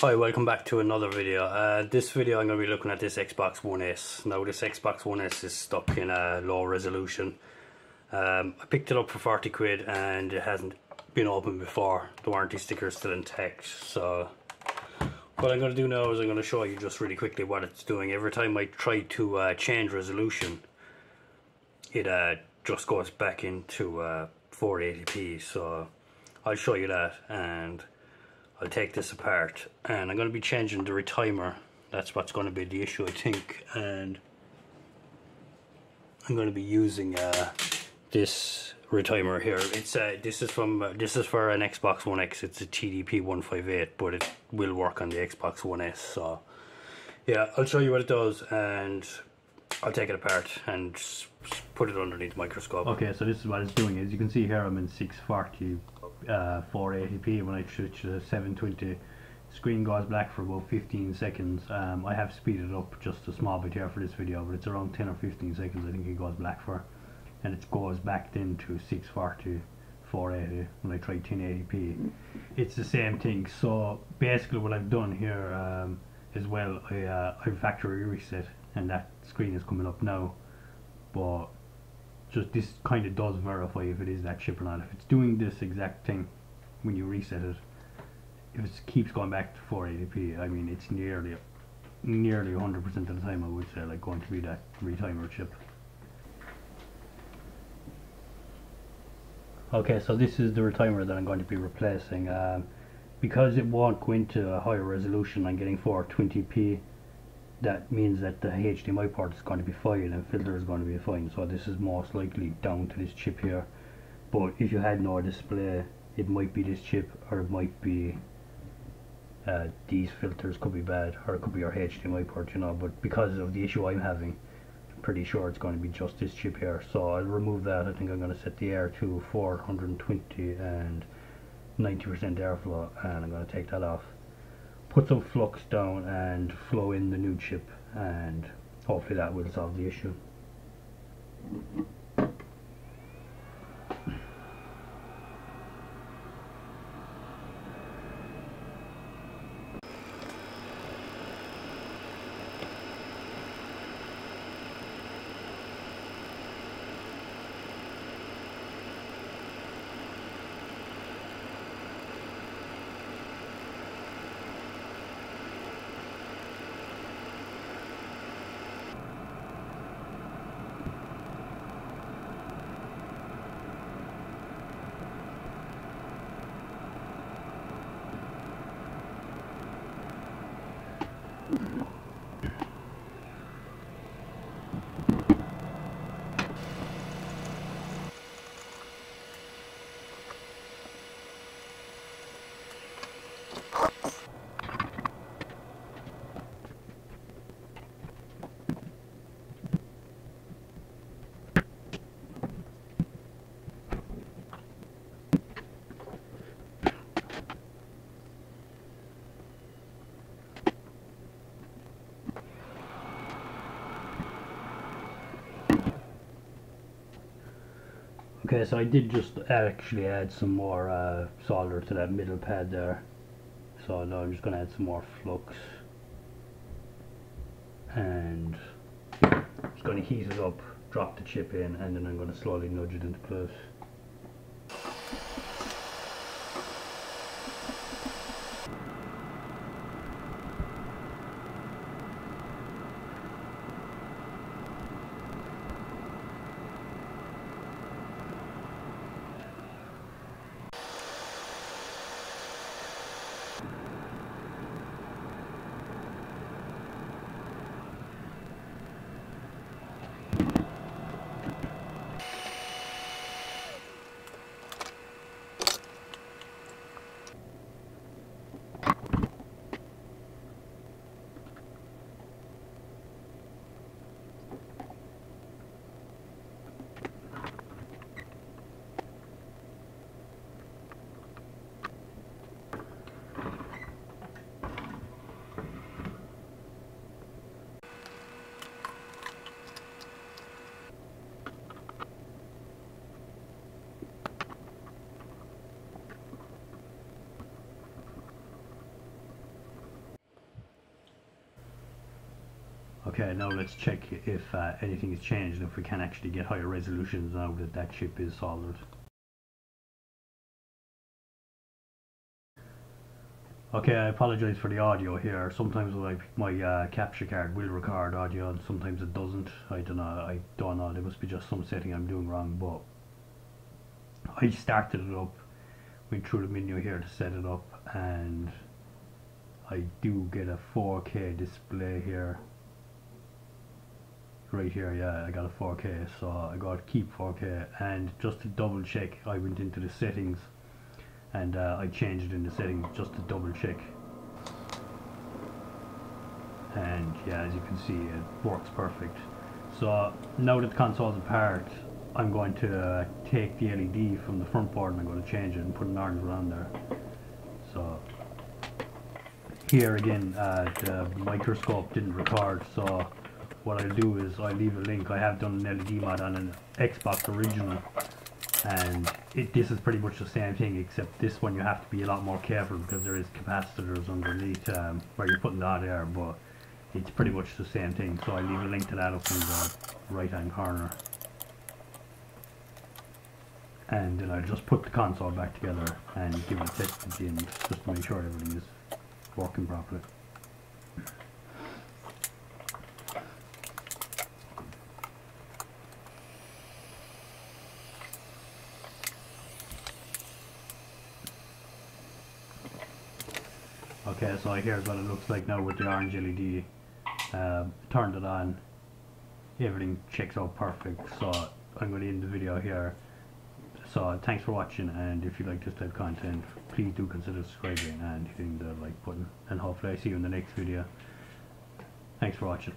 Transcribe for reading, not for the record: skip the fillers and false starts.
Hi, welcome back to another video. This video I'm going to be looking at this Xbox One S. Now this Xbox One S is stuck in a low resolution. I picked it up for 40 quid and it hasn't been opened before. The warranty sticker is still intact. So what I'm going to do now is I'm going to show you just really quickly what it's doing. Every time I try to change resolution, it just goes back into 480p. So I'll show you that, and I'll take this apart, and I'm going to be changing the retimer. That's what's going to be the issue, I think. And I'm going to be using this retimer here. It's this is for an Xbox One X. It's a TDP 158, but it will work on the Xbox One S. So yeah, I'll show you what it does, and I'll take it apart and put it underneath the microscope. Okay, so this is what it's doing. As you can see here, I'm in 640 480p. When I switch to 720, screen goes black for about 15 seconds. I have speeded it up just a small bit here for this video, but it's around 10 or 15 seconds I think it goes black for, and it goes back then to 640 480 when I try 1080p. It's the same thing. So basically what I've done here as well, I factory reset, and that screen is coming up now, but just this kind of does verify if it is that chip or not. If it's doing this exact thing when you reset it, if it keeps going back to 480p, I mean it's nearly 100% of the time I would say like going to be that retimer chip. Okay, so this is the retimer that I'm going to be replacing. Because it won't go into a higher resolution, I'm getting 420p. That means that the HDMI port is going to be fine and filter is going to be fine. So this is most likely down to this chip here. But if you had no display, it might be this chip, or it might be these filters could be bad, or it could be your HDMI port, you know. But because of the issue I'm having, I'm pretty sure it's going to be just this chip here. So I'll remove that. I think I'm going to set the air to 420 and 90% airflow, and I'm going to take that off. Put some flux down and flow in the new chip, and hopefully that will solve the issue. Okay, so I did just actually add some more solder to that middle pad there. So now I'm just going to add some more flux, and just going to heat it up, drop the chip in, and then I'm going to slowly nudge it into place. Okay, now let's check if anything has changed, if we can actually get higher resolutions now that that chip is soldered. Okay, I apologize for the audio here. Sometimes my capture card will record audio and sometimes it doesn't. I don't know. There must be just some setting I'm doing wrong, but I started it up, went through the menu here to set it up, and I do get a 4K display here. Right here, yeah, I got a 4K, so I got keep 4K, and just to double check, I went into the settings and I changed it in the settings just to double check, and yeah, as you can see, it works perfect. So now that the console's apart, I'm going to take the LED from the front board and I'm going to change it and put an orange one on there. So here again, the microscope didn't record, so what I'll do is I'll leave a link. I have done an LED mod on an Xbox original, and this is pretty much the same thing, except this one you have to be a lot more careful because there is capacitors underneath where you're putting the hot air, but it's pretty much the same thing. So I'll leave a link to that up in the right hand corner, and then I'll just put the console back together and give it a test at the end just to make sure everything is working properly. Okay, so here's what it looks like now with the orange LED. Turned it on, everything checks out perfect, so I'm going to end the video here. So thanks for watching, and if you like this type of content, please do consider subscribing and hitting the like button, and hopefully I see you in the next video. Thanks for watching.